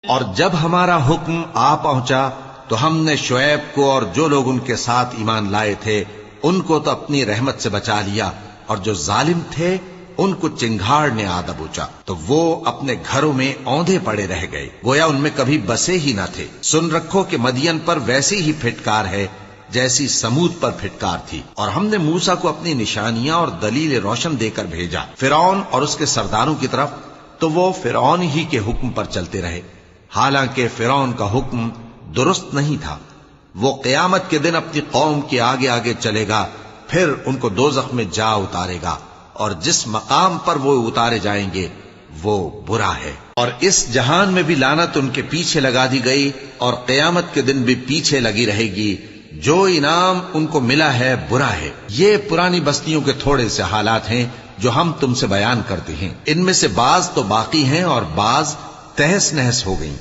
اور جب ہمارا حکم آ پہنچا تو ہم نے شعیب کو اور جو لوگ ان کے ساتھ ایمان لائے تھے ان کو تو اپنی رحمت سے بچا لیا، اور جو ظالم تھے ان کو چنگھاڑ نے آ دبوچا تو وہ اپنے گھروں میں اوندھے پڑے رہ گئے، گویا ان میں کبھی بسے ہی نہ تھے۔ سن رکھو کہ مدین پر ویسی ہی پھٹکار ہے جیسی سمود پر پھٹکار تھی، اور ہم نے موسیٰ کو اپنی نشانیاں اور دلیل روشن دے کر بھیجا فرعون اور اس کے سرداروں کی طرف، تو وہ فرعون ہی کے حکم پر چلتے رہے، حالانکہ فرعون کا حکم درست نہیں تھا۔ وہ قیامت کے دن اپنی قوم کے آگے آگے چلے گا، پھر ان کو دوزخ میں جا اتارے گا، اور جس مقام پر وہ اتارے جائیں گے وہ برا ہے۔ اور اس جہان میں بھی لعنت ان کے پیچھے لگا دی گئی، اور قیامت کے دن بھی پیچھے لگی رہے گی۔ جو انعام ان کو ملا ہے برا ہے۔ یہ پرانی بستیوں کے تھوڑے سے حالات ہیں جو ہم تم سے بیان کرتے ہیں، ان میں سے بعض تو باقی ہیں اور بعض تہس نہس ہو گئیں۔